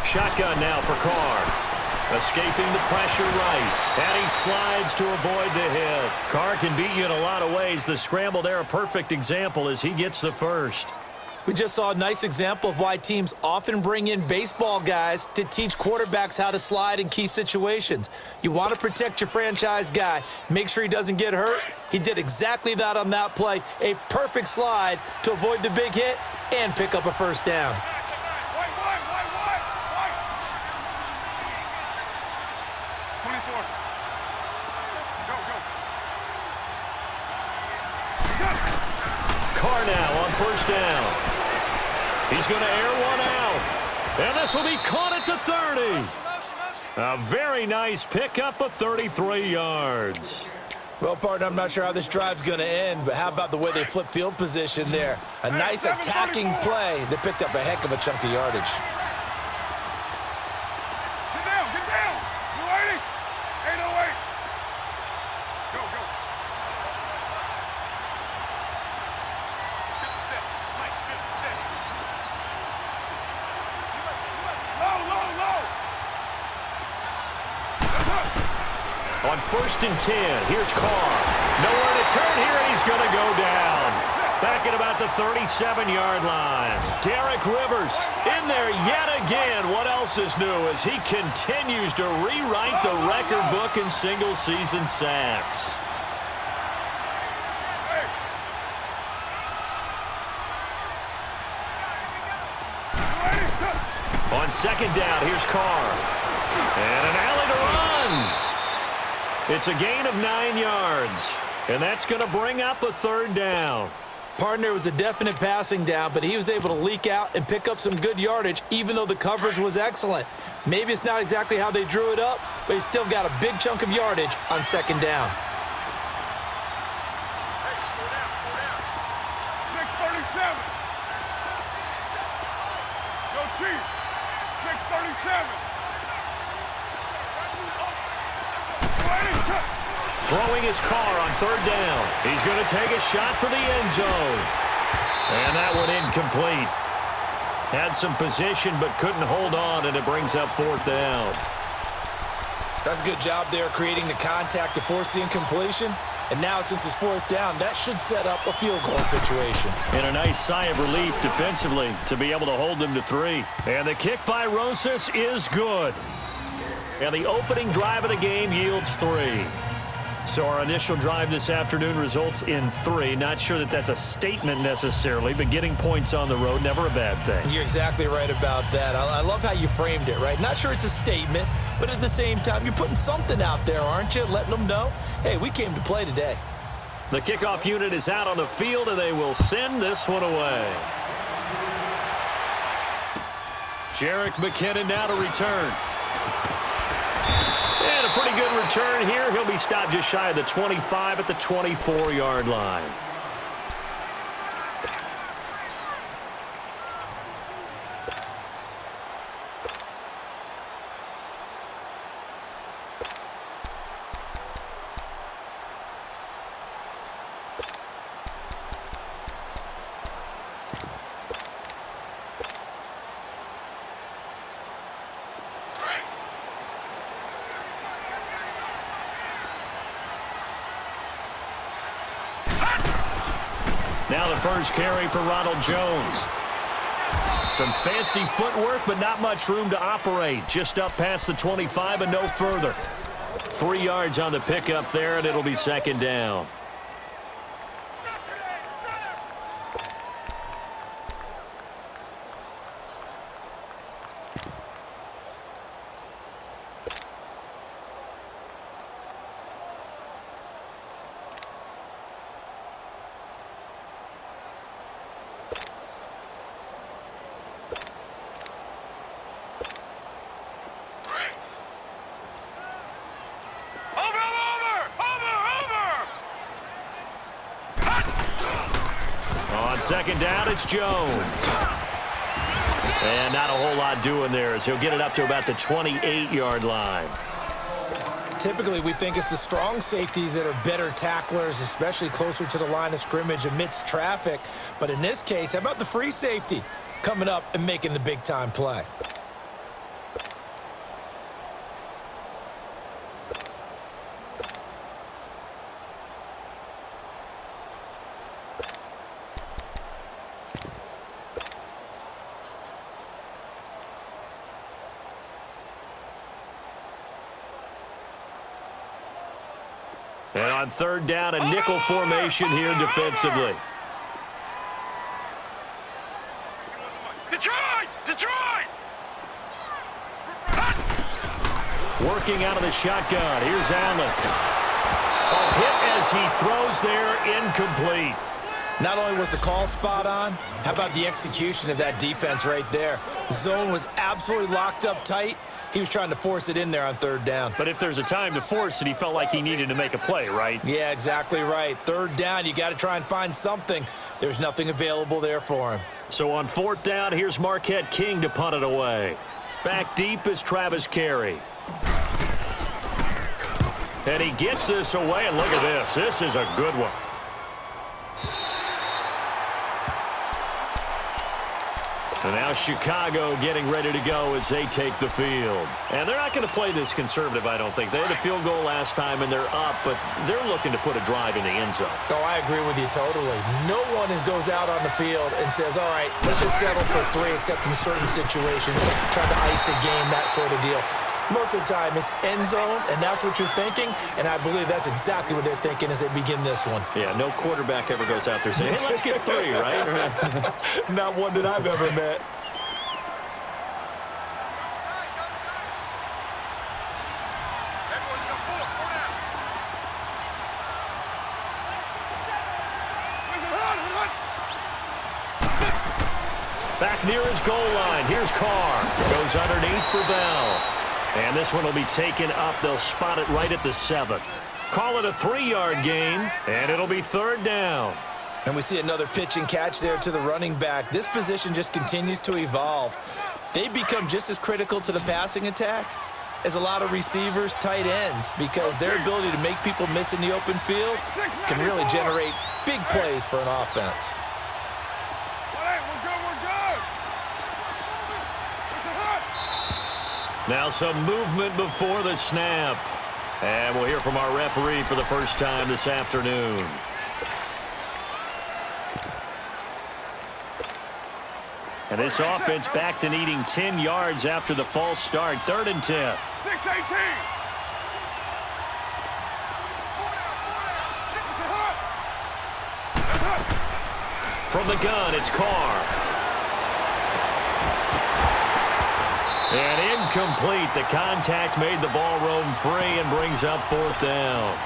Shotgun now for Carr. Escaping the pressure right. And he slides to avoid the hit. Carr can beat you in a lot of ways. The scramble there, a perfect example as he gets the first. We just saw a nice example of why teams often bring in baseball guys to teach quarterbacks how to slide in key situations. You want to protect your franchise guy. Make sure he doesn't get hurt. He did exactly that on that play. A perfect slide to avoid the big hit and pick up a first down. Carr now on first down. He's going to air one out. And this will be caught at the 30. A very nice pickup of 33 yards. Well, partner, I'm not sure how this drive's going to end, but how about the way they flip field position there? A nice attacking play that picked up a heck of a chunk of yardage. Get down! 280! 808! Go, go. 57. Mike, 57. Low, low, low! On first and 10, here's Carr. Nowhere to turn here, and he's going to go down. Back at about the 37-yard line. Derek Rivers in there yet again. What else is new as he continues to rewrite the record book in single-season sacks. On second down, here's Carr. And an alley to run. It's a gain of 9 yards, and that's going to bring up a third down. Partner, was a definite passing down, but he was able to leak out and pick up some good yardage, even though the coverage was excellent. Maybe it's not exactly how they drew it up, but he still got a big chunk of yardage on second down. 637. Go Chief. 637. Throwing his Carr on third down. He's going to take a shot for the end zone. And that one incomplete. Had some position but couldn't hold on, and it brings up fourth down. That's a good job there creating the contact to force the incompletion. And now, since it's fourth down, that should set up a field goal situation. And a nice sigh of relief defensively to be able to hold them to 3. And the kick by Rosas is good. And the opening drive of the game yields 3. So our initial drive this afternoon results in 3. Not sure that that's a statement necessarily, but getting points on the road, never a bad thing. You're exactly right about that. I love how you framed it, right? Not sure it's a statement, but at the same time, you're putting something out there, aren't you? Letting them know, hey, we came to play today. The kickoff unit is out on the field, and they will send this one away. Jerick McKinnon now to return. And a pretty good return here. He'll be stopped just shy of the 25 at the 24-yard line. Now the first carry for Ronald Jones. Some fancy footwork, but not much room to operate. Just up past the 25 and no further. 3 yards on the pickup there, and it'll be second down. On second down, it's Jones. And not a whole lot doing there as he'll get it up to about the 28-yard line. Typically, we think it's the strong safeties that are better tacklers, especially closer to the line of scrimmage amidst traffic. But in this case, how about the free safety coming up and making the big-time play? And on third down, a nickel formation here defensively. Detroit! Detroit! Working out of the shotgun. Here's Allen. Oh, hit as he throws there, incomplete. Not only was the call spot on, how about the execution of that defense right there? Zone was absolutely locked up tight. He was trying to force it in there on third down. But if there's a time to force it, he felt like he needed to make a play, right? Yeah, exactly right. Third down, you got to try and find something. There's nothing available there for him. So on fourth down, here's Marquette King to punt it away. Back deep is Travis Carey. And he gets this away, and look at this. This is a good one. And now Chicago getting ready to go as they take the field. And they're not going to play this conservative, I don't think. They had a field goal last time, and they're up, but they're looking to put a drive in the end zone. Oh, I agree with you totally. No one goes out on the field and says, all right, let's just settle for 3, except in certain situations, trying to ice a game, that sort of deal. Most of the time, it's end zone, and that's what you're thinking, and I believe that's exactly what they're thinking as they begin this one. Yeah, no quarterback ever goes out there saying, hey, let's get 3, right? Not one that I've ever met. Back near his goal line. Here's Carr. Goes underneath for Bell. And this one will be taken up. They'll spot it right at the 7. Call it a 3-yard gain, and it'll be third down. And we see another pitch and catch there to the running back. This position just continues to evolve. They become just as critical to the passing attack as a lot of receivers, tight ends, because their ability to make people miss in the open field can really generate big plays for an offense. Now some movement before the snap. And we'll hear from our referee for the first time this afternoon. And this offense back to needing 10 yards after the false start. 3rd and 10. 6-18. From the gun, it's Carr. And incomplete. The contact made the ball roam free and brings up 4th down.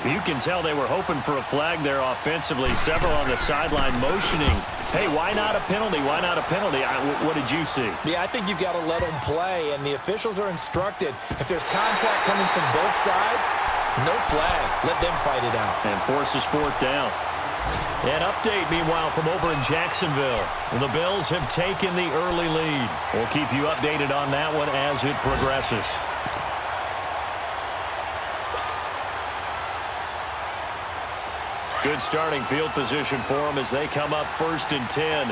You can tell they were hoping for a flag there offensively. Several on the sideline motioning. Hey, why not a penalty? Why not a penalty? What did you see? Yeah, I think you've got to let them play, and the officials are instructed. If there's contact coming from both sides, no flag. Let them fight it out. And forces 4th down. An update, meanwhile, from over in Jacksonville. The Bills have taken the early lead. We'll keep you updated on that one as it progresses. Good starting field position for them as they come up 1st and 10.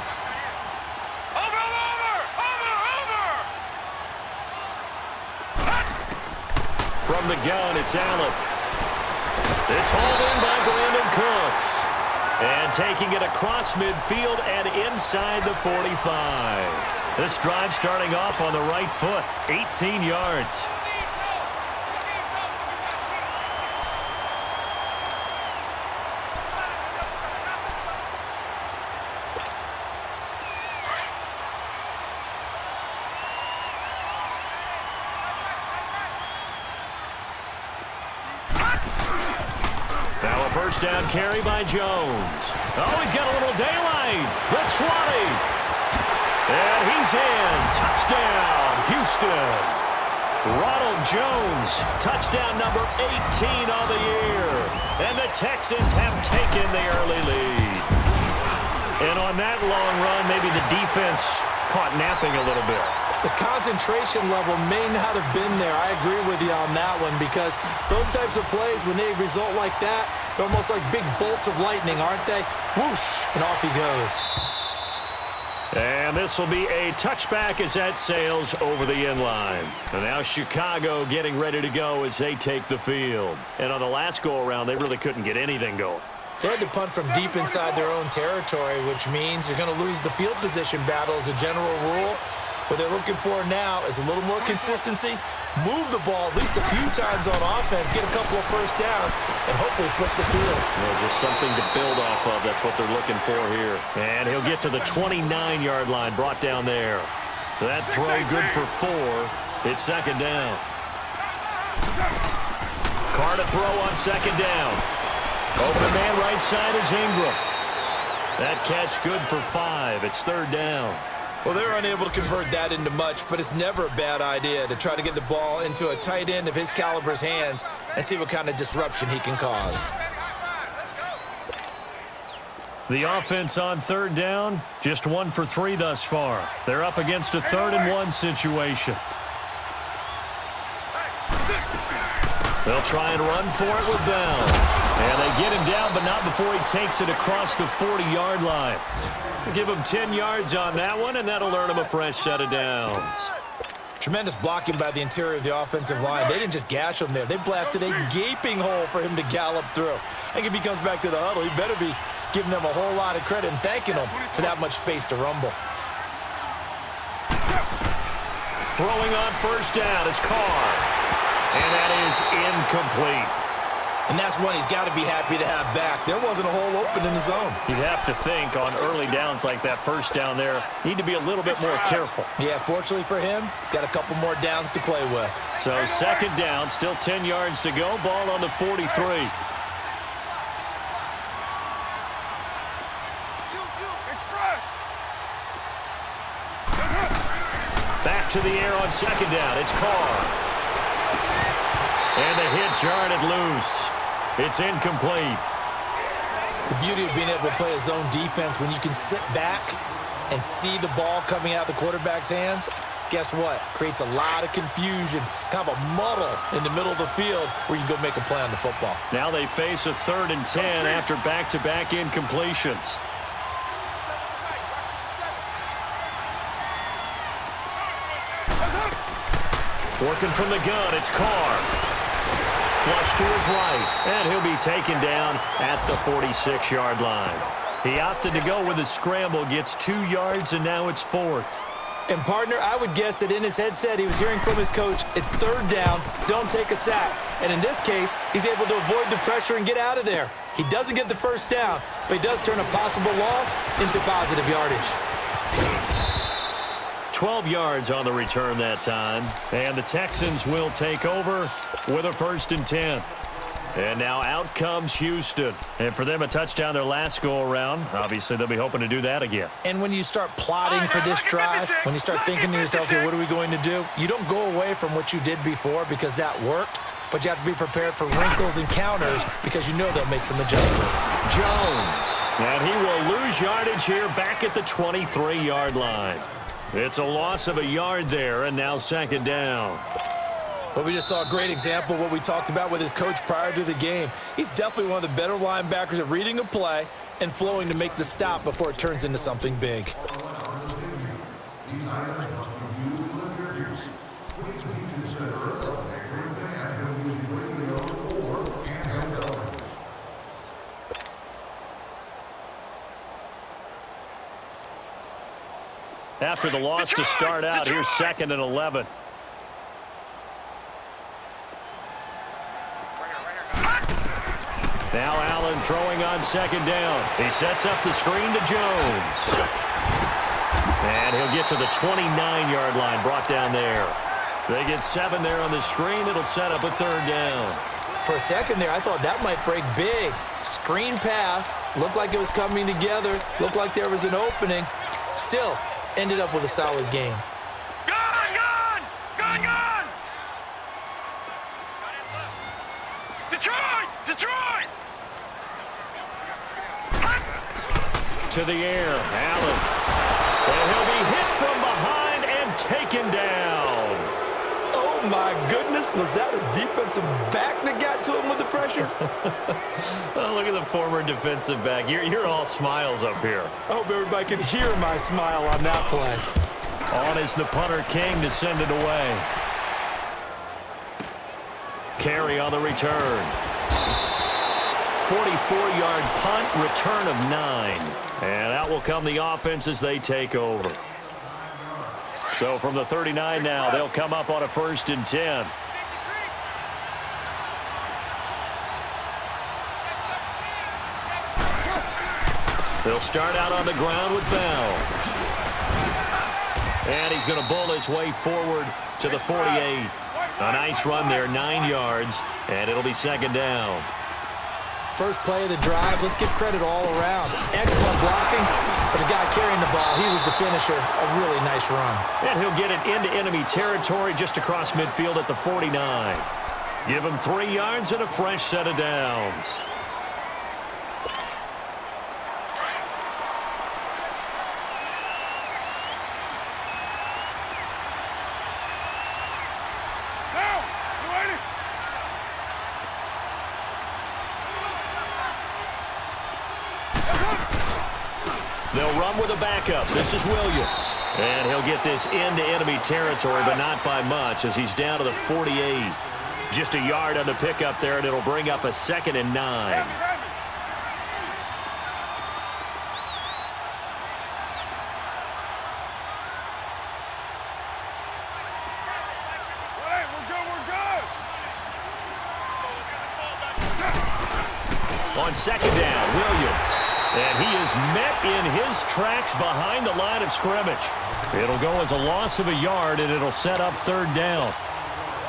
From the gun, it's Allen. It's hauled in by Brandon Cooks. And taking it across midfield and inside the 45. This drive starting off on the right foot, 18 yards. First down carry by Jones. Oh, he's got a little daylight. The 20. And he's in. Touchdown, Houston. Ronald Jones, touchdown number 18 on the year. And the Texans have taken the early lead. And on that long run, maybe the defense caught napping a little bit. The concentration level may not have been there. I agree with you on that one, because those types of plays, when they result like that, they're almost like big bolts of lightning, aren't they? Whoosh, and off he goes. And this will be a touchback as that sails over the end line. And now Chicago getting ready to go as they take the field. And on the last go-around, they really couldn't get anything going. They had to punt from deep inside their own territory, which means you're going to lose the field position battle as a general rule. What they're looking for now is a little more consistency, move the ball at least a few times on offense, get a couple of first downs, and hopefully flip the field. Well, just something to build off of. That's what they're looking for here. And he'll get to the 29-yard line, brought down there. That throw good for 4. It's second down. Carr to throw on second down. Open man right side is Ingram. That catch good for 5. It's third down. Well, they're unable to convert that into much, but it's never a bad idea to try to get the ball into a tight end of his caliber's hands and see what kind of disruption he can cause. The offense on third down, just 1 for 3 thus far. They're up against a 3rd and 1 situation. They'll try and run for it with Bell. And they get him down, but not before he takes it across the 40-yard line. We'll give him 10 yards on that one, and that'll earn him a fresh set of downs. Tremendous blocking by the interior of the offensive line. They didn't just gash him there. They blasted a gaping hole for him to gallop through. I think if he comes back to the huddle, he better be giving them a whole lot of credit and thanking them for that much space to rumble. Throwing on first down is Carr. And that is incomplete. And that's one he's got to be happy to have back. There wasn't a hole open in the zone. You'd have to think on early downs like that first down there, need to be a little bit more careful. Yeah, fortunately for him, got a couple more downs to play with. So second down, still 10 yards to go. Ball on the 43. Back to the air on second down. It's Carr. And the hit jarred it loose. It's incomplete. The beauty of being able to play a zone defense when you can sit back and see the ball coming out of the quarterback's hands, guess what? Creates a lot of confusion, kind of a muddle in the middle of the field where you can go make a play on the football. Now they face a 3rd and 10 after back-to-back incompletions. Working from the gun, it's Carr. Flush to his right, and he'll be taken down at the 46-yard line. He opted to go with a scramble, gets 2 yards, and now it's 4th. And, partner, I would guess that in his headset he was hearing from his coach, it's 3rd down, don't take a sack. And in this case, he's able to avoid the pressure and get out of there. He doesn't get the first down, but he does turn a possible loss into positive yardage. 12 yards on the return that time. And the Texans will take over with a 1st and 10. And now out comes Houston. And for them, a touchdown their last go-around. Obviously, they'll be hoping to do that again. And when you start plotting for this drive, when you start thinking to yourself, okay, what are we going to do? You don't go away from what you did before because that worked. But you have to be prepared for wrinkles and counters because you know they'll make some adjustments. Jones. And he will lose yardage here back at the 23-yard line. It's a loss of a yard there, and now second down. Well, we just saw a great example of what we talked about with his coach prior to the game. He's definitely one of the better linebackers at reading a play and flowing to make the stop before it turns into something big. After the loss to start out, here's 2nd and 11. Now Allen throwing on second down. He sets up the screen to Jones. And he'll get to the 29-yard line, brought down there. They get 7 there on the screen. It'll set up a 3rd down. For a second there, I thought that might break big. Screen pass. Looked like it was coming together. Looked like there was an opening. Still, ended up with a solid game. Gone! Detroit! To the air, Allen. And he'll be hit from behind and taken down. Oh, my goodness. Was that a defensive back that got to him with the pressure? Oh, look at the former defensive back. You're all smiles up here. I hope everybody can hear my smile on that play. On is the punter King to send it away. Carry on the return. 44-yard punt, return of 9. And out will come the offense as they take over. So from the 39 now, they'll come up on a 1st and 10. They'll start out on the ground with Bell. And he's going to bull his way forward to the 48. A nice run there, 9 yards, and it'll be 2nd down. First play of the drive, let's give credit all around. Excellent blocking, but the guy carrying the ball, he was the finisher. A really nice run. And he'll get it into enemy territory just across midfield at the 49. Give him 3 yards and a fresh set of downs. They'll run with a backup. This is Williams. And he'll get this into enemy territory, but not by much as he's down to the 48. Just a yard on the pickup there, and it'll bring up a 2nd and 9. On 2nd down, Williams. And he is met in his tracks behind the line of scrimmage. It'll go as a loss of a yard, and it'll set up 3rd down.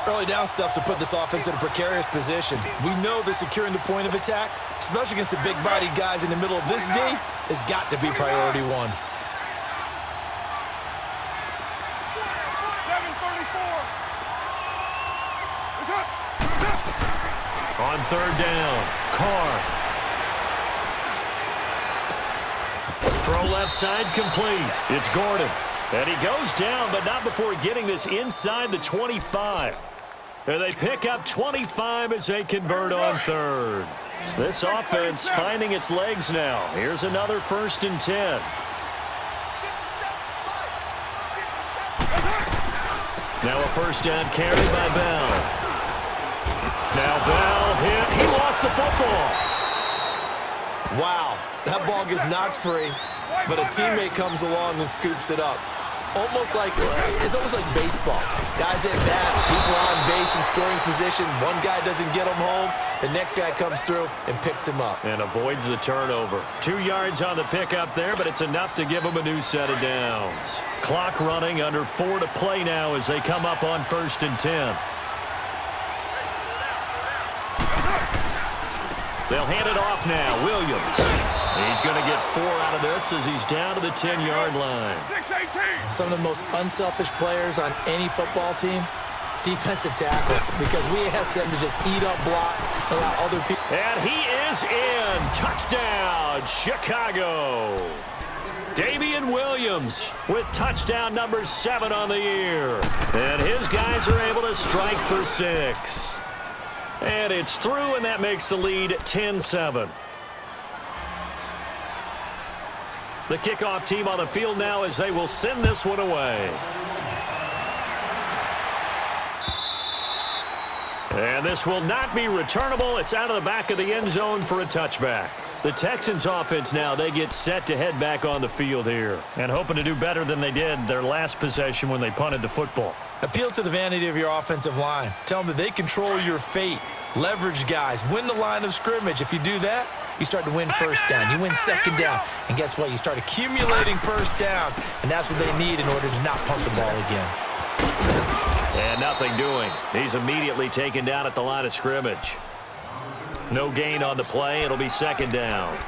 Early down stuffs will put this offense in a precarious position. We know that securing the point of attack, especially against the big-bodied guys in the middle of this D, has got to be priority 1. On 3rd down, Carr. Throw left side complete. It's Gordon. And he goes down, but not before getting this inside the 25. And they pick up 25 as they convert on 3rd. This offense finding its legs now. Here's another 1st and 10. Now a 1st down carry by Bell. Now Bell hit. He lost the football. Wow, that ball gets knocked free, but a teammate comes along and scoops it up. It's almost like baseball. Guys at bat, people are on base in scoring position. One guy doesn't get him home. The next guy comes through and picks him up. And avoids the turnover. 2 yards on the pickup there, but it's enough to give him a new set of downs. Clock running, under 4 to play now as they come up on 1st and 10. They'll hand it off now. Williams. He's going to get 4 out of this as he's down to the 10-yard line. Some of the most unselfish players on any football team, defensive tackles, because we ask them to just eat up blocks and allow other people. And he is in. Touchdown, Chicago. Damian Williams with touchdown number 7 on the year. And his guys are able to strike for 6. And it's through, and that makes the lead 10-7. The kickoff team on the field now as they will send this one away. And this will not be returnable. It's out of the back of the end zone for a touchback. The Texans offense now, they get set to head back on the field here and hoping to do better than they did their last possession when they punted the football. Appeal to the vanity of your offensive line. Tell them that they control your fate. Leverage guys. Win the line of scrimmage. If you do that, you start to win 1st down. You win 2nd down. And guess what? You start accumulating 1st downs. And that's what they need in order to not punt the ball again. And nothing doing. He's immediately taken down at the line of scrimmage. No gain on the play. It'll be 2nd down.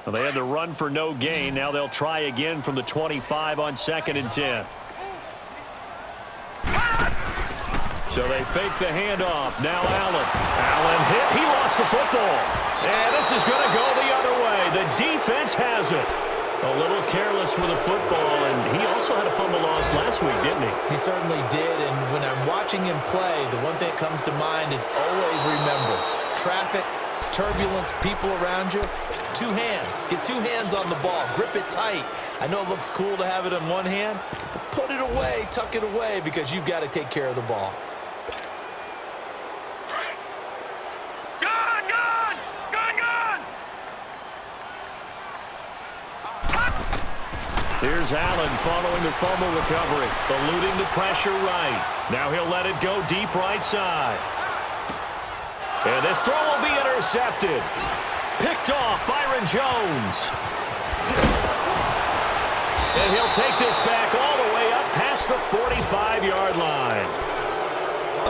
Well, they had the run for no gain. Now they'll try again from the 25 on 2nd and 10. So they fake the handoff. Now Allen. Allen hit. He lost the football. And this is going to go the other way. The defense has it. A little careless with the football, and he also had a fumble loss last week, didn't he? He certainly did, and when I'm watching him play, the one thing that comes to mind is always remember, traffic turbulence, people around you. Two hands. Get two hands on the ball. Grip it tight. I know it looks cool to have it in one hand, but put it away, tuck it away, because you've got to take care of the ball. Gun, gun! Gun, gun! Here's Allen following the fumble recovery. Eluding the pressure right. Now he'll let it go deep right side. And this throw will be intercepted. Picked off Byron Jones. And he'll take this back all the way up past the 45-yard line.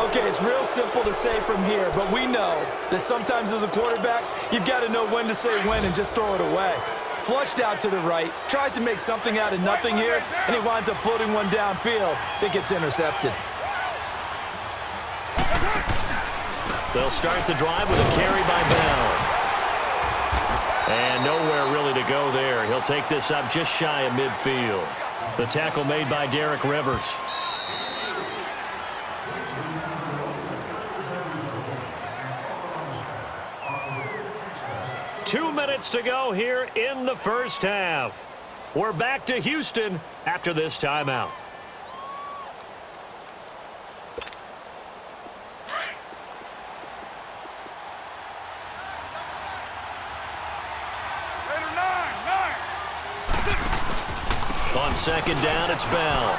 Okay, it's real simple to say from here, but we know that sometimes as a quarterback, you've got to know when to say when and just throw it away. Flushed out to the right, tries to make something out of nothing here, and he winds up floating one downfield that gets intercepted. They'll start the drive with a carry by Bell. And nowhere really to go there. He'll take this up just shy of midfield. The tackle made by Derek Rivers. Two minutes to go here in the first half. We're back to Houston after this timeout. On second down, it's Bell.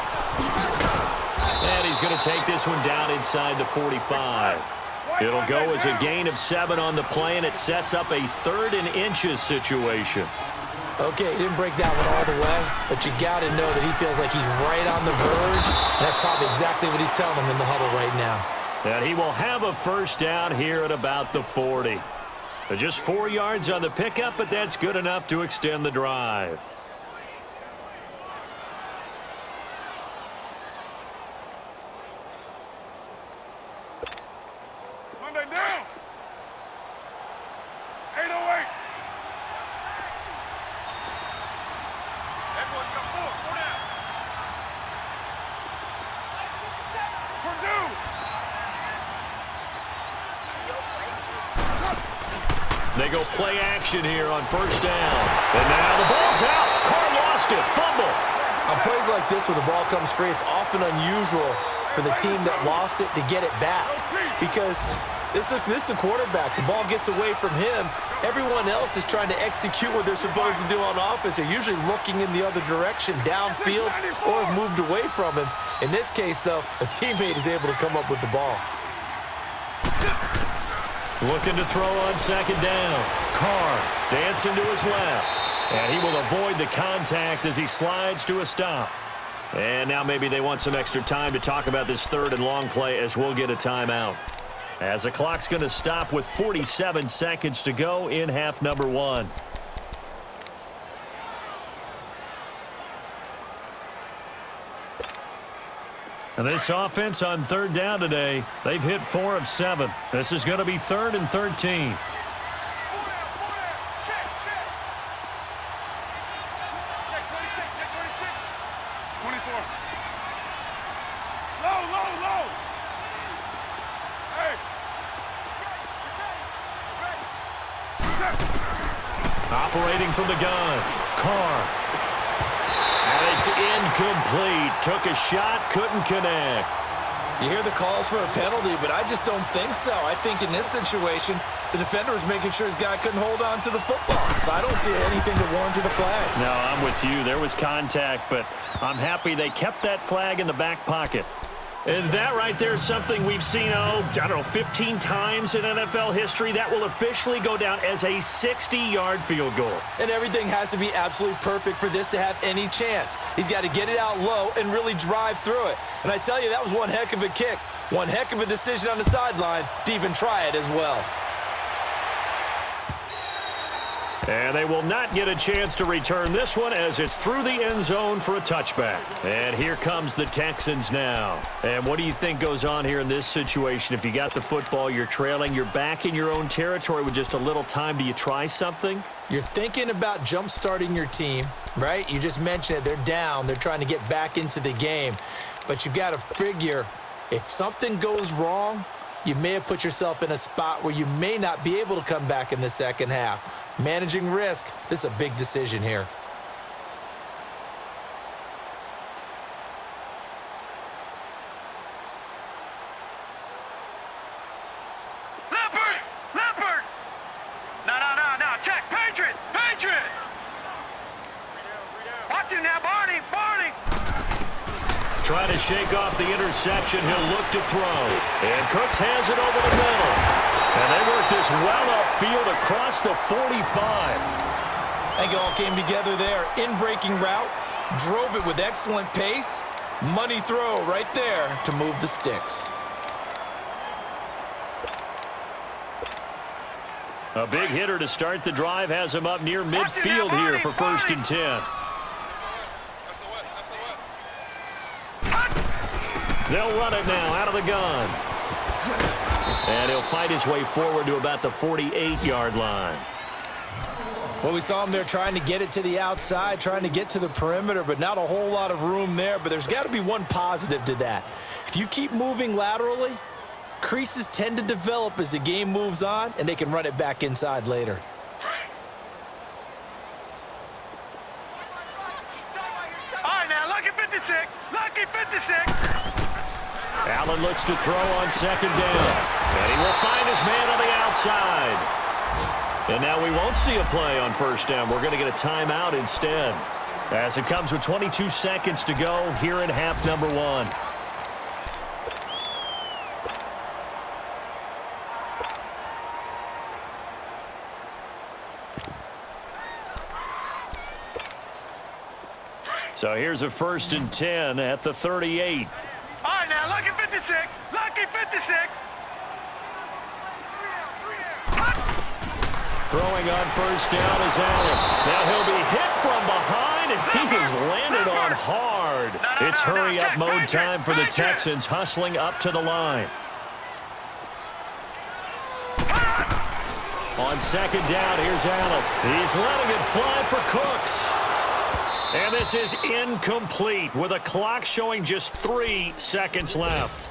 And he's going to take this one down inside the 45. It'll go as a gain of 7 on the play, and it sets up a 3rd and inches situation. Okay, he didn't break that one all the way, but you got to know that he feels like he's right on the verge, and that's probably exactly what he's telling him in the huddle right now. And he will have a first down here at about the 40. Just 4 yards on the pickup, but that's good enough to extend the drive. They go play action here on first down. And now the ball's out. Carr lost it. Fumble. On plays like this where the ball comes free, it's often unusual for the team that lost it to get it back. Because this is a quarterback. The ball gets away from him. Everyone else is trying to execute what they're supposed to do on offense. They're usually looking in the other direction, downfield, or have moved away from him. In this case, though, a teammate is able to come up with the ball. Looking to throw on second down. Carr dancing to his left. And he will avoid the contact as he slides to a stop. And now maybe they want some extra time to talk about this 3rd and long play as we'll get a timeout. As the clock's going to stop with 47 seconds to go in half number 1. And this offense on 3rd down today, they've hit 4 of 7. This is going to be 3rd and 13. Operating from the gun, Carr. And it's incomplete. Took a shot, couldn't connect. You hear the calls for a penalty, but I just don't think so. I think in this situation, the defender was making sure his guy couldn't hold on to the football. So I don't see anything to warrant the flag. No, I'm with you. There was contact, but I'm happy they kept that flag in the back pocket. And that right there is something we've seen, I don't know, 15 times in NFL history. That will officially go down as a 60-yard field goal. And everything has to be absolutely perfect for this to have any chance. He's got to get it out low and really drive through it. And I tell you, that was one heck of a kick. One heck of a decision on the sideline to even try it as well. And they will not get a chance to return this one as it's through the end zone for a touchback. And here comes the Texans now. And what do you think goes on here in this situation? If you got the football, you're trailing, you're back in your own territory with just a little time. Do you try something? You're thinking about jump-starting your team, right? You just mentioned it. They're down. They're trying to get back into the game. But you've got to figure if something goes wrong, you may have put yourself in a spot where you may not be able to come back in the second half. Managing risk, this is a big decision here. Leopard! No, check, Patriot! Watch him now, Barney! Trying to shake off the interception. He'll look to throw. And Cooks has it over the middle. And they work this well upfield across the 45. I think it all came together there. In-breaking route, drove it with excellent pace. Money throw right there to move the sticks. A big hitter to start the drive has him up near midfield here for 1st and 10. They'll run it now out of the gun. And he'll fight his way forward to about the 48-yard line. Well, we saw him there trying to get it to the outside, trying to get to the perimeter, but not a whole lot of room there. But there's got to be one positive to that. If you keep moving laterally, creases tend to develop as the game moves on, and they can run it back inside later. All right, now, lucky 56. Allen looks to throw on 2nd down. And he will find his man on the outside. And now we won't see a play on 1st down. We're going to get a timeout instead. As it comes with 22 seconds to go here in half number 1. So here's a 1st and 10 at the 38. All right, now, lucky 56. Throwing on 1st down is Allen. Now he'll be hit from behind, and he has landed on hard. It's hurry-up mode time for the Texans, hustling up to the line. On 2nd down, here's Allen. He's letting it fly for Cooks. And this is incomplete with a clock showing just 3 seconds left.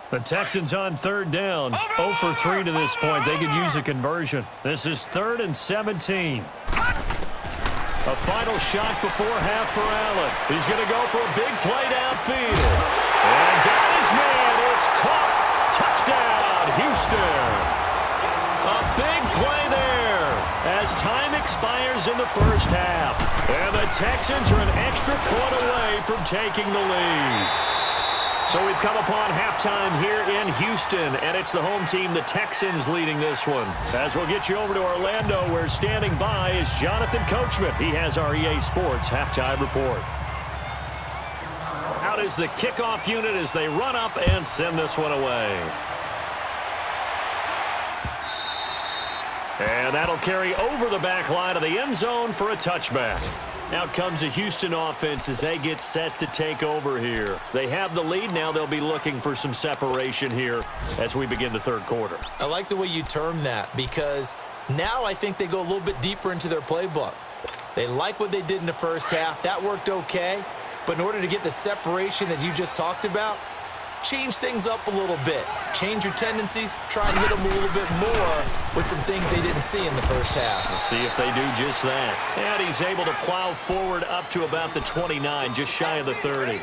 The Texans on 3rd down. 0 for 3 to this point. They could use a conversion. This is 3rd and 17. A final shot before half for Allen. He's going to go for a big play downfield. And got his man. It's caught. Touchdown, Houston. A big play there as time expires in the 1st half. And the Texans are an extra point away from taking the lead. So we've come upon halftime here in Houston, and it's the home team, the Texans, leading this one. As we'll get you over to Orlando, where standing by is Jonathan Coachman. He has our EA Sports halftime report. Out is the kickoff unit as they run up and send this one away. And that'll carry over the back line of the end zone for a touchback. Out comes the Houston offense as they get set to take over here. They have the lead. Now they'll be looking for some separation here as we begin the 3rd quarter. I like the way you term that because now I think they go a little bit deeper into their playbook. They like what they did in the 1st half. That worked okay. But in order to get the separation that you just talked about, change things up a little bit. Change your tendencies. Try and hit them a little bit more with some things they didn't see in the 1st half. We'll see if they do just that. And he's able to plow forward up to about the 29, just shy of the 30.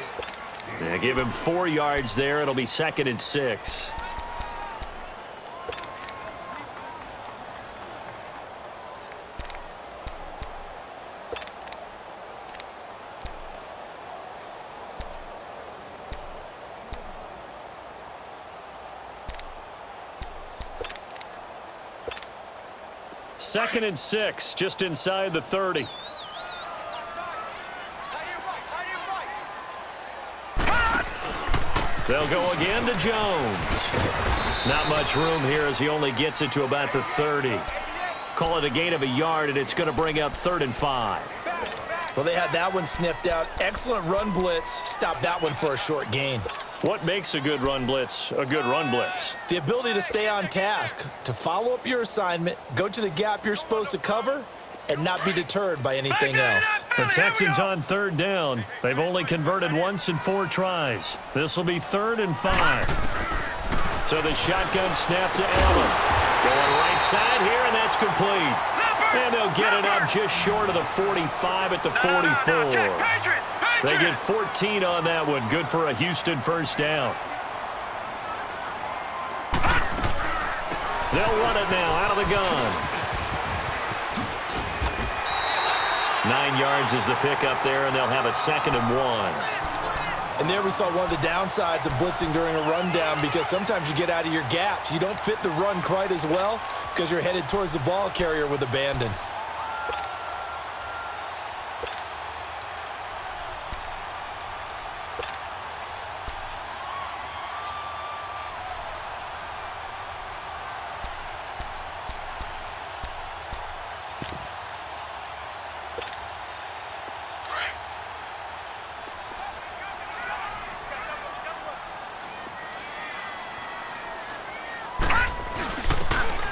They give him 4 yards there. It'll be 2nd and 6. Second and 6, just inside the 30. They'll go again to Jones. Not much room here as he only gets it to about the 30. Call it a gain of a yard, and it's going to bring up 3rd and 5. Well, they had that one sniffed out. Excellent run blitz. Stop that one for a short gain. What makes a good run blitz a good run blitz? The ability to stay on task, to follow up your assignment, go to the gap you're supposed to cover, and not be deterred by anything else. The Texans on 3rd down. They've only converted once in 4 tries. This will be 3rd and 5. So the shotgun snap to Allen. Going right side here, and that's complete. And they'll get it up just short of the 45 at the 44. They get 14 on that one. Good for a Houston first down. They'll run it now out of the gun. 9 yards is the pickup there, and they'll have a 2nd and 1. And there we saw one of the downsides of blitzing during a rundown, because sometimes you get out of your gaps. You don't fit the run quite as well because you're headed towards the ball carrier with abandon.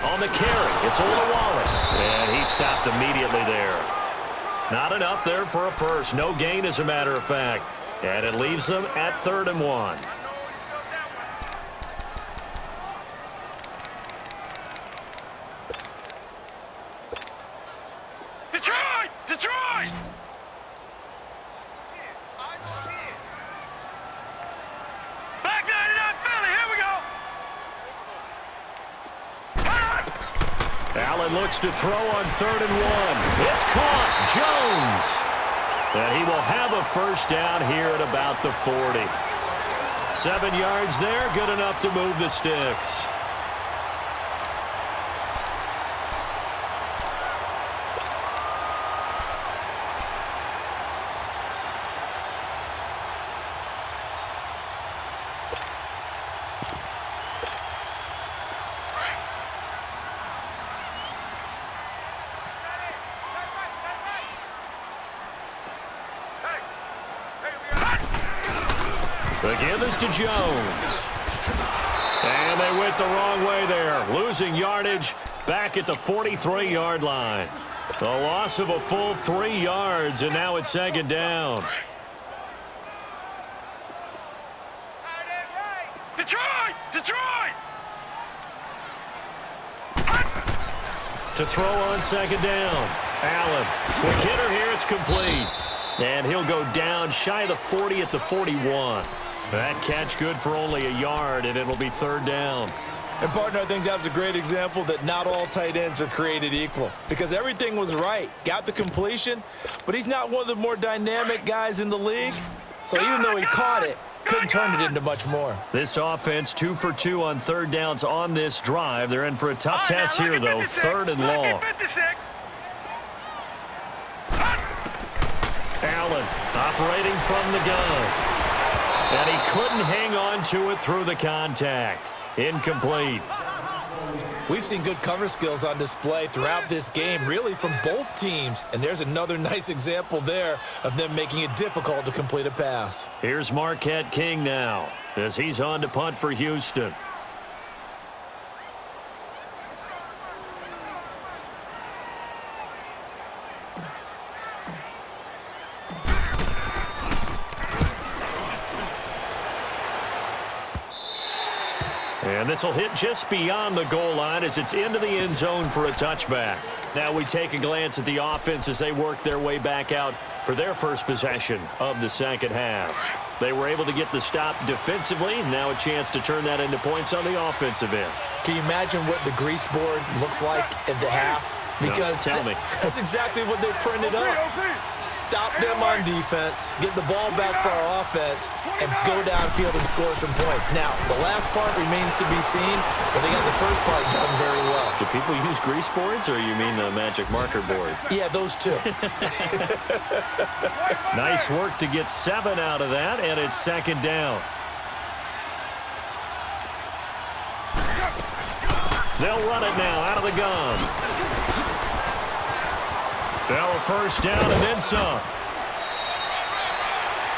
On the carry, it's Olawale. And he stopped immediately there. Not enough there for a first. No gain, as a matter of fact. And it leaves them at 3rd and 1. Detroit! Detroit! Back 99 Philly, here we go! Allen looks to throw on 3rd and 1. It's caught. Jones. And he will have a first down here at about the 40. 7 yards there, good enough to move the sticks. The give is to Jones. And they went the wrong way there. Losing yardage back at the 43-yard line. The loss of a full 3 yards, and now it's 2nd down. Detroit! Detroit! To throw on 2nd down. Allen. Quick hitter here. It's complete. And he'll go down shy of the 40 at the 41. That catch good for only a yard, and it'll be 3rd down. And, partner, I think that was a great example that not all tight ends are created equal, because everything was right. Got the completion, but he's not one of the more dynamic guys in the league. So even though he caught it, couldn't turn it into much more. This offense 2 for 2 on 3rd downs on this drive. They're in for a tough test here, though. 3rd and long. Allen operating from the gun. And he couldn't hang on to it through the contact. Incomplete. We've seen good cover skills on display throughout this game, really from both teams. And there's another nice example there of them making it difficult to complete a pass. Here's Marquette King now as he's on to punt for Houston. And this will hit just beyond the goal line as it's into the end zone for a touchback. Now we take a glance at the offense as they work their way back out for their first possession of the 2nd half. They were able to get the stop defensively. Now a chance to turn that into points on the offensive end. Can you imagine what the grease board looks like at the half? Because no, tell me. That's exactly what they printed up. Stop them on defense, get the ball back for our offense, and go downfield and score some points. Now, the last part remains to be seen, but they got the first part done very well. Do people use grease boards, or you mean the magic marker boards? Yeah, those two. Nice work to get 7 out of that, and it's 2nd down. They'll run it now out of the gun. Now a first down and then some.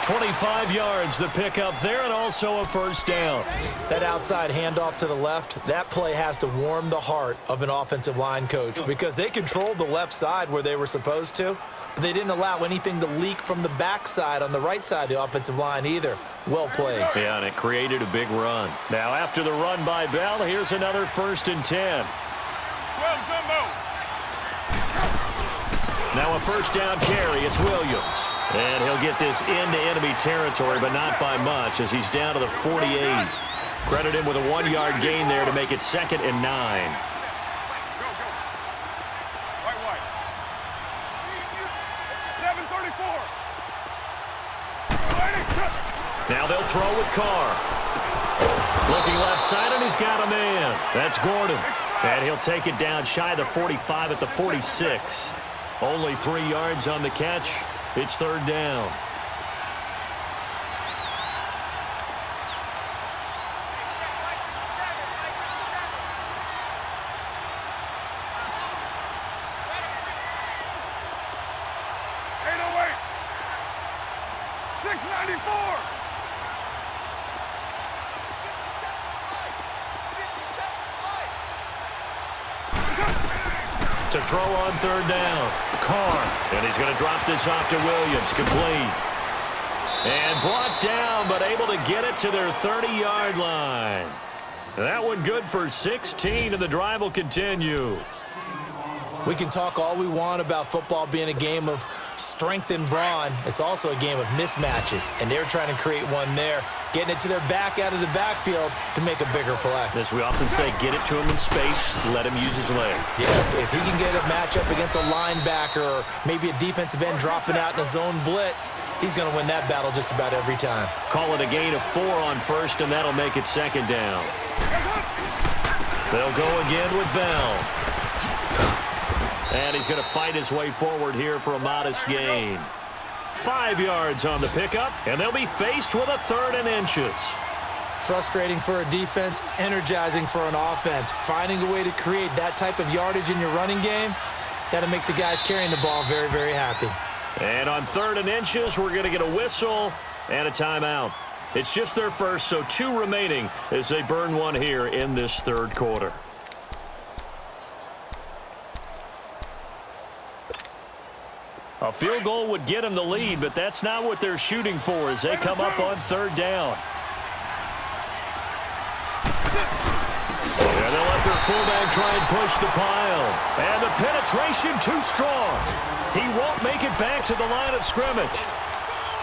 25 yards the pickup there, and also a first down. That outside handoff to the left, that play has to warm the heart of an offensive line coach because they controlled the left side where they were supposed to, but they didn't allow anything to leak from the backside on the right side of the offensive line either. Well played. Yeah, and it created a big run. Now after the run by Bell, here's another 1st and 10. Now a first down carry. It's Williams. And he'll get this into enemy territory, but not by much as he's down to the 48. Credit him with a 1-yard gain there to make it 2nd and 9. Now they'll throw with Carr. Looking left side, and he's got a man. That's Gordon. And he'll take it down shy of the 45 at the 46. Only 3 yards on the catch. It's 3rd down. To throw on 3rd down. Carr. And he's going to drop this off to Williams. Complete. And brought down, but able to get it to their 30-yard line. That one good for 16, and the drive will continue. We can talk all we want about football being a game of strength and brawn. It's also a game of mismatches, and they're trying to create one there, getting it to their back out of the backfield to make a bigger play. As we often say, get it to him in space, let him use his leg. Yeah, if he can get a matchup against a linebacker or maybe a defensive end dropping out in a zone blitz, he's going to win that battle just about every time. Call it a gain of 4 on 1st, and that'll make it 2nd down. They'll go again with Bell. And he's going to fight his way forward here for a modest gain. 5 yards on the pickup, and they'll be faced with a 3rd and inches. Frustrating for a defense, energizing for an offense. Finding a way to create that type of yardage in your running game, that'll make the guys carrying the ball very, very happy. And on 3rd and inches, we're going to get a whistle and a timeout. It's just their first, so 2 remaining as they burn one here in this 3rd quarter. A field goal would get them the lead, but that's not what they're shooting for as they come up on 3rd down. And they'll let their fullback try and push the pile. And the penetration too strong. He won't make it back to the line of scrimmage.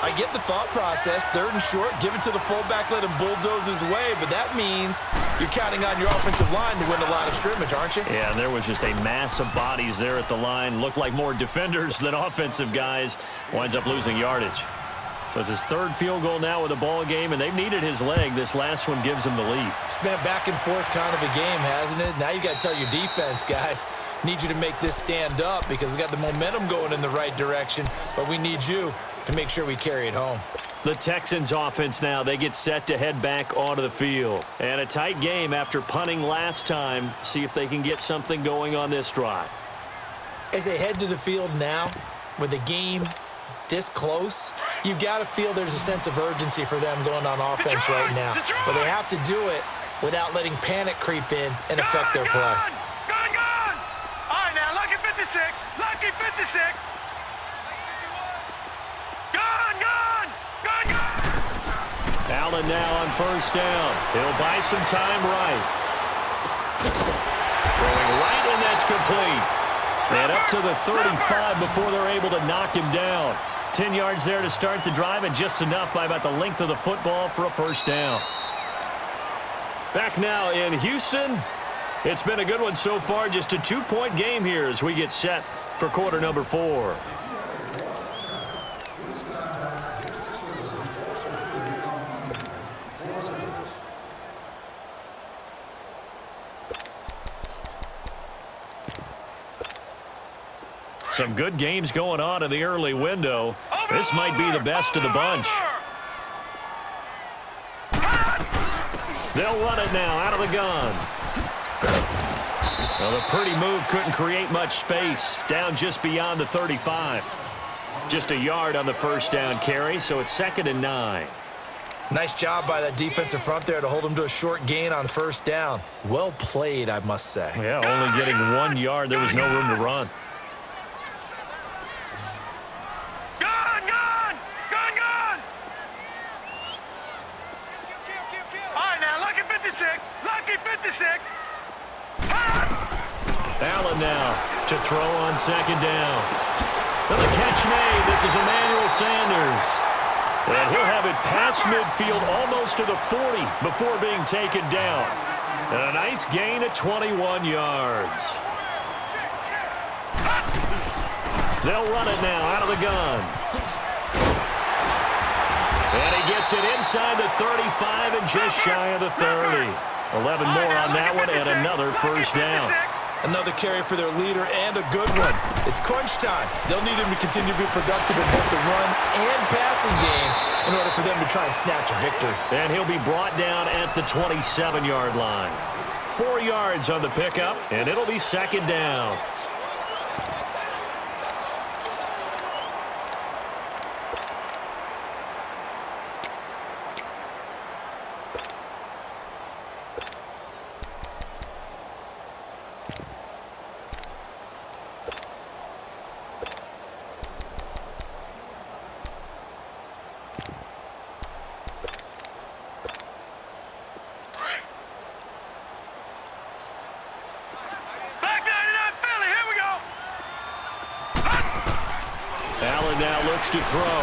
I get the thought process. 3rd and short, give it to the fullback, let him bulldoze his way, but that means you're counting on your offensive line to win the line of scrimmage, aren't you? Yeah, and there was just a mass of bodies there at the line. Looked like more defenders than offensive guys. Winds up losing yardage. So it's his 3rd field goal now with a ball game, and they've needed his leg. This last one gives him the lead. It's been a back and forth kind of a game, hasn't it? Now you got to tell your defense, guys, need you to make this stand up because we got the momentum going in the right direction, but we need you to make sure we carry it home. The Texans offense now, they get set to head back onto the field. And a tight game after punting last time. See if they can get something going on this drive. As they head to the field now, with the game this close, you've got to feel there's a sense of urgency for them going on offense right now. But they have to do it without letting panic creep in and affect their play. Gone! All right, now, lucky 56. Lucky 56. Allen now on 1st down. He'll buy some time right. Throwing right, and that's complete. And up to the 35 before they're able to knock him down. 10 yards there to start the drive, and just enough by about the length of the football for a 1st down. Back now in Houston. It's been a good one so far. Just a 2-point game here as we get set for quarter number 4. Some good games going on in the early window. This might be the best of the bunch. They'll run it now out of the gun. Well, the pretty move couldn't create much space. Down just beyond the 35. Just a yard on the first down carry, so it's 2nd and 9. Nice job by that defensive front there to hold him to a short gain on first down. Well played, I must say. Yeah, only getting 1 yard. There was no room to run. Gone, gone! Gone, gone! All right, now, lucky 56. Lucky 56. Allen now to throw on 2nd down. And the catch made. This is Emmanuel Sanders. And he'll have it past midfield almost to the 40 before being taken down. And a nice gain at 21 yards. They'll run it now out of the gun. And he gets it inside the 35 and just shy of the 30. 11 more on that one and another first down. Another carry for their leader and a good one. It's crunch time. They'll need him to continue to be productive in both the run and passing game in order for them to try and snatch a victory. And he'll be brought down at the 27-yard line. 4 yards on the pickup, and it'll be 2nd down. Allen now looks to throw.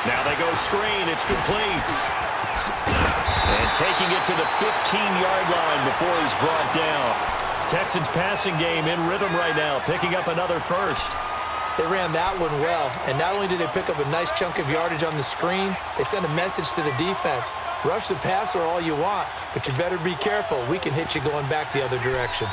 Now they go screen. It's complete. And taking it to the 15-yard line before he's brought down. Texans passing game in rhythm right now, picking up another first. They ran that one well, and not only did they pick up a nice chunk of yardage on the screen, they sent a message to the defense. Rush the passer all you want, but you better be careful. We can hit you going back the other direction.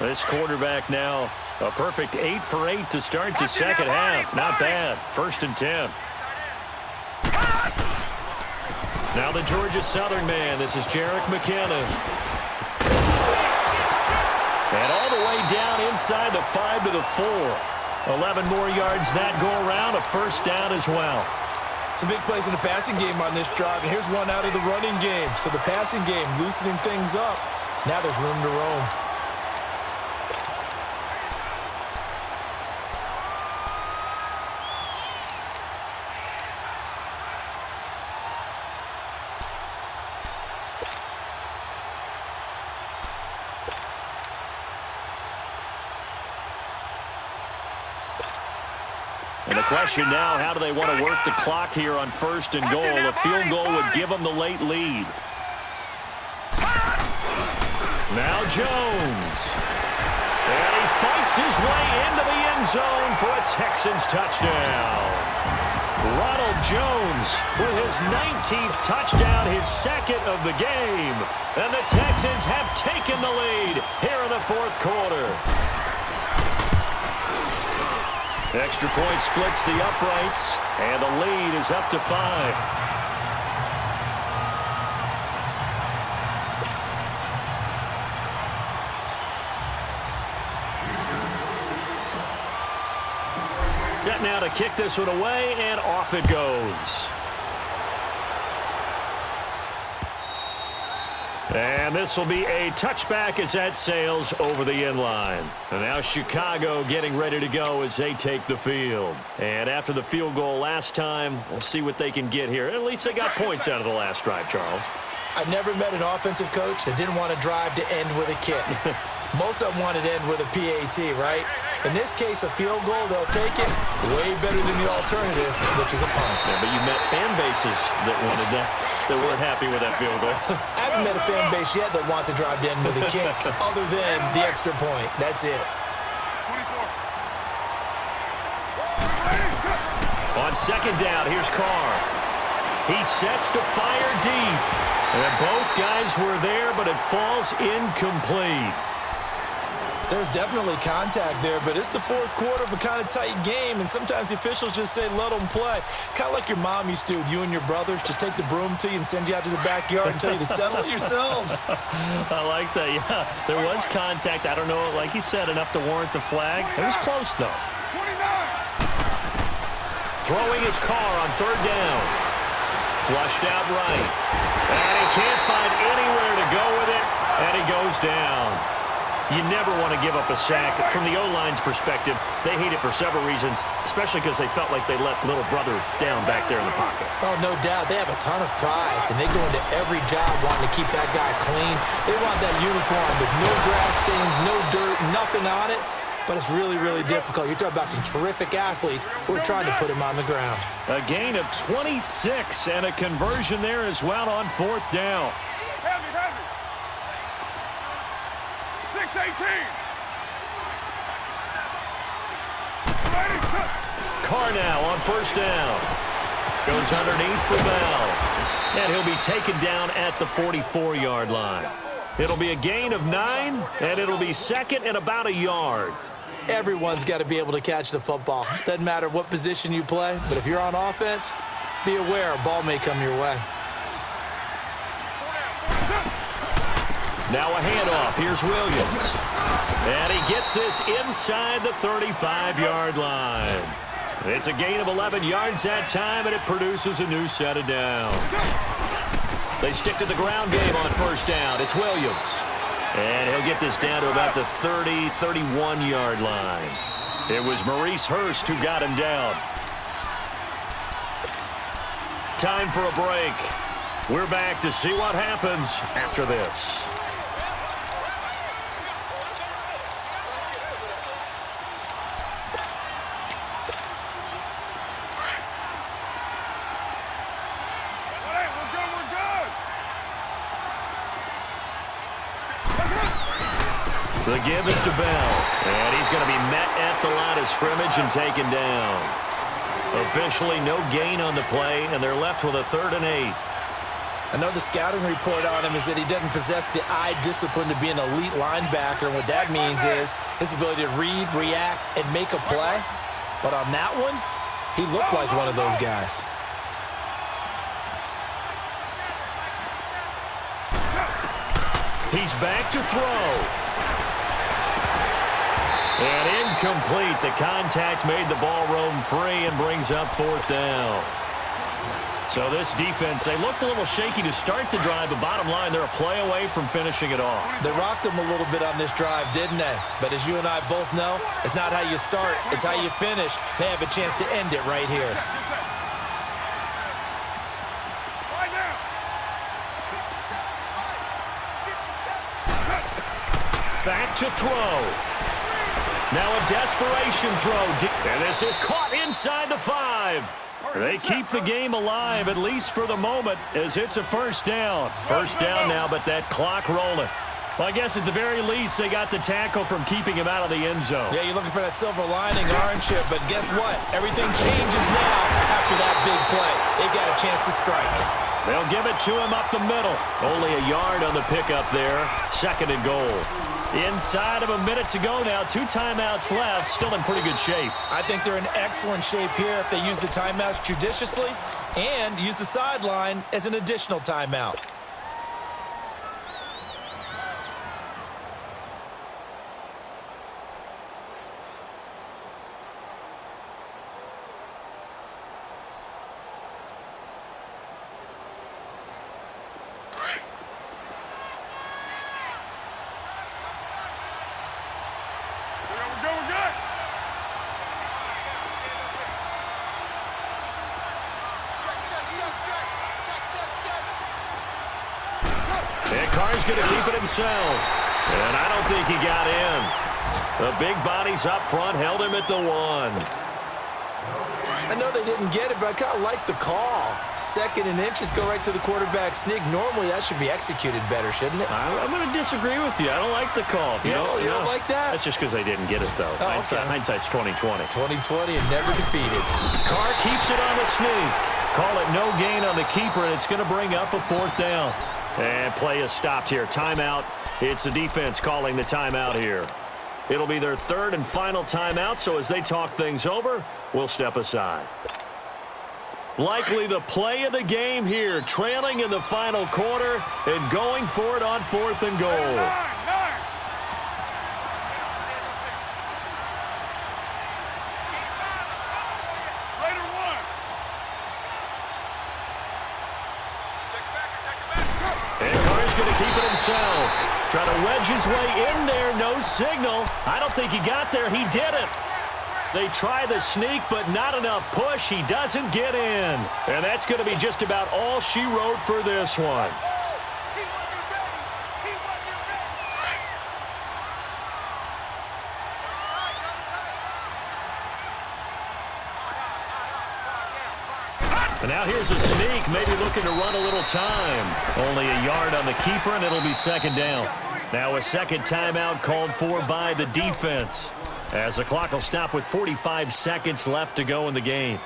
This quarterback now, a perfect 8 for 8 to start the second half. Not bad. 1st and 10. Now the Georgia Southern man. This is Jerick McKinnon. And all the way down inside the 5 to the 4. 11 more yards that go around. A first down as well. Some big plays in the passing game on this drive, and here's one out of the running game. So the passing game loosening things up. Now there's room to roam. And the question now, how do they want to work the clock here on 1st and goal? A field goal would give them the late lead. Now Jones. And he fights his way into the end zone for a Texans touchdown. Ronald Jones with his 19th touchdown, his 2nd of the game. And the Texans have taken the lead here in the 4th quarter. Extra point splits the uprights, and the lead is up to 5. Set now to kick this one away, and off it goes. And this will be a touchback as that sails over the end line. And now Chicago getting ready to go as they take the field. And after the field goal last time, we'll see what they can get here. At least they got points out of the last drive, Charles. I've never met an offensive coach that didn't want to drive to end with a kick. Most of them wanted to end with a PAT, right? In this case, a field goal, they'll take it way better than the alternative, which is a punt. Yeah, but you met fan bases that wanted that, that weren't happy with that field goal. I haven't met a fan base yet that wants to drive to end with a kick, other than the extra point. That's it. 24. On 2nd down, here's Carr. He sets to fire deep. And both guys were there, but it falls incomplete. There's definitely contact there, but it's the fourth quarter of a kind of tight game, and sometimes the officials just say, let them play. Kind of like your mom used to, you and your brothers, just take the broom to you and send you out to the backyard and tell you to settle it yourselves. I like that, yeah. There was contact. I don't know, like you said, enough to warrant the flag. It was close, though. 29. Throwing his car on third down. Flushed out right. And he can't find anywhere to go with it, and he goes down. You never want to give up a sack. From the O-line's perspective, they hate it for several reasons, especially because they felt like they let little brother down back there in the pocket. Oh, no doubt. They have a ton of pride, and they go into every job wanting to keep that guy clean. They want that uniform with no grass stains, no dirt, nothing on it. But it's really, really difficult. You're talking about some terrific athletes who are trying to put him on the ground. A gain of 26 and a conversion there as well on fourth down. Heavy. 6-18. Carr now on first down. Goes underneath for Bell. And he'll be taken down at the 44-yard line. It'll be a gain of 9, and it'll be second and about a yard. Everyone's got to be able to catch the football. Doesn't matter what position you play, but if you're on offense, be aware a ball may come your way. Now a handoff. Here's Williams. And he gets this inside the 35-yard line. It's a gain of 11 yards that time, and it produces a new set of downs. They stick to the ground game on first down. It's Williams. And he'll get this down to about the 30, 31-yard line. It was Maurice Hurst who got him down. Time for a break. We're back to see what happens after this. The give is to Bell, and he's going to be met at the line of scrimmage and taken down. Officially no gain on the play, and they're left with a 3rd and 8. I know the scouting report on him is that he doesn't possess the eye discipline to be an elite linebacker, and what that means is his ability to read, react, and make a play. But on that one, he looked like one of those guys. He's back to throw. And incomplete. The contact made the ball roam free and brings up 4th down. So this defense, they looked a little shaky to start the drive, but bottom line, they're a play away from finishing it off. They rocked him a little bit on this drive, didn't they? But as you and I both know, it's not how you start, it's how you finish. They have a chance to end it right here. Back to throw. Now a desperation throw. And this is caught inside the 5. They keep the game alive, at least for the moment, as it's a first down. First down now, but that clock rolling. Well, I guess at the very least, they got the tackle from keeping him out of the end zone. Yeah, you're looking for that silver lining, aren't you? But guess what? Everything changes now after that big play. They got a chance to strike. They'll give it to him up the middle. Only a yard on the pickup there. 2nd and goal. Inside of a minute to go now. 2 timeouts left. Still in pretty good shape. I think they're in excellent shape here if they use the timeouts judiciously and use the sideline as an additional timeout. Carr's going to keep it himself. And I don't think he got in. The big bodies up front held him at the 1. I know they didn't get it, but I kind of like the call. 2nd and inches, go right to the quarterback sneak. Normally, that should be executed better, shouldn't it? I'm going to disagree with you. I don't like the call. You don't like that? That's just because they didn't get it, though. Oh, Hindsight's 20/20. 20/20 and never defeated. Carr keeps it on the sneak. Call it no gain on the keeper, and it's going to bring up a 4th down. And play is stopped here. Timeout. It's the defense calling the timeout here. It'll be their third and final timeout, so as they talk things over, we'll step aside. Likely the play of the game here, trailing in the final quarter and going for it on 4th and goal. Going to keep it himself. Trying to wedge his way in there. No signal. I don't think he got there. He didn't. They try the sneak, but not enough push. He doesn't get in. And that's going to be just about all she wrote for this one. And now here's a sneak, maybe looking to run a little time. Only a yard on the keeper, and it'll be second down. Now a second timeout called for by the defense, as the clock will stop with 45 seconds left to go in the game.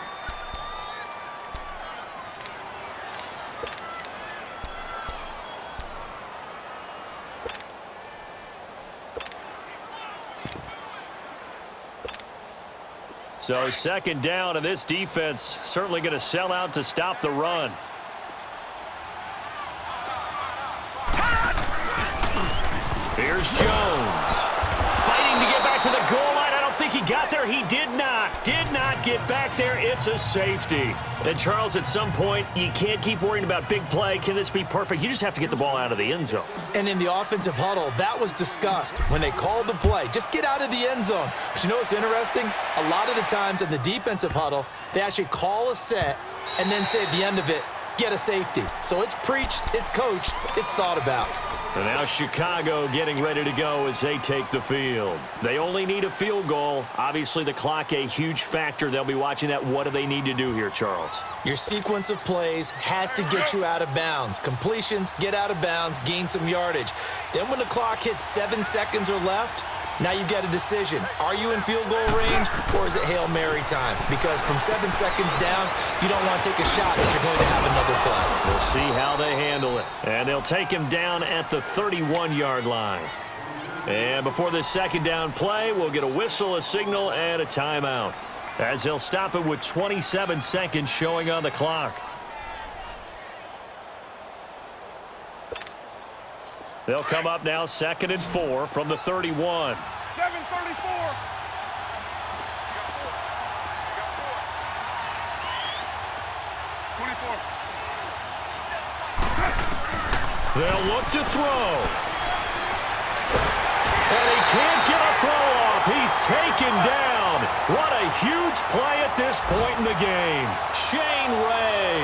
So second down, and this defense certainly going to sell out to stop the run. Here's Jones. Fighting to get back to the goal line. I don't think he got there. He did not get back there. It's a safety. And Charles, at some point, you can't keep worrying about big play. Can this be perfect? You just have to get the ball out of the end zone. And in the offensive huddle, that was discussed when they called the play. Just get out of the end zone. But you know what's interesting? A lot of the times in the defensive huddle, they actually call a set and then say at the end of it, get a safety. So it's preached, it's coached, it's thought about. And now Chicago getting ready to go as they take the field. They only need a field goal. Obviously, the clock a huge factor. They'll be watching that. What do they need to do here, Charles? Your sequence of plays has to get you out of bounds. Completions, get out of bounds, gain some yardage. Then when the clock hits 7 seconds or left, now you get a decision. Are you in field goal range, or is it Hail Mary time? Because from 7 seconds down, you don't want to take a shot if you're going to have another play. We'll see how they handle it. And they'll take him down at the 31-yard line. And before this second down play, we'll get a whistle, a signal, and a timeout, as they'll stop it with 27 seconds showing on the clock. They'll come up now 2nd and 4 from the 31. 7:34. They'll look to throw. And he can't get a throw off. He's taken down. What a huge play at this point in the game. Shane Ray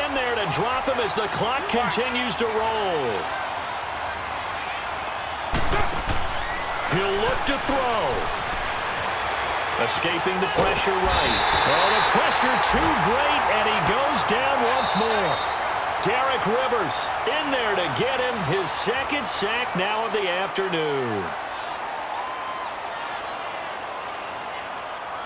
in there to drop him as the clock continues to roll. He'll look to throw. Escaping the pressure right. Oh, the pressure too great, and he goes down once more. Derek Rivers in there to get him his second sack now of the afternoon.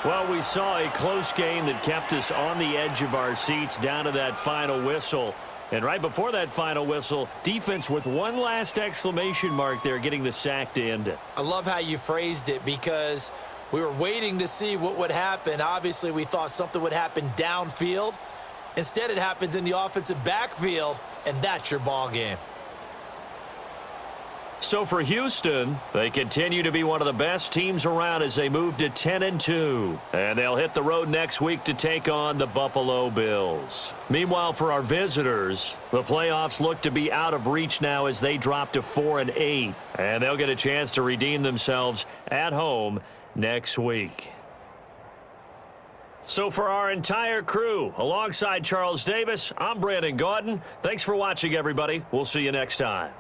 Well, we saw a close game that kept us on the edge of our seats down to that final whistle. And right before that final whistle, defense with one last exclamation mark there, getting the sack to end it. I love how you phrased it, because we were waiting to see what would happen. Obviously, we thought something would happen downfield. Instead, it happens in the offensive backfield, and that's your ball game. So for Houston, they continue to be one of the best teams around as they move to 10-2. And they'll hit the road next week to take on the Buffalo Bills. Meanwhile, for our visitors, the playoffs look to be out of reach now as they drop to 4-8. And they'll get a chance to redeem themselves at home next week. So for our entire crew, alongside Charles Davis, I'm Brandon Gaudin. Thanks for watching, everybody. We'll see you next time.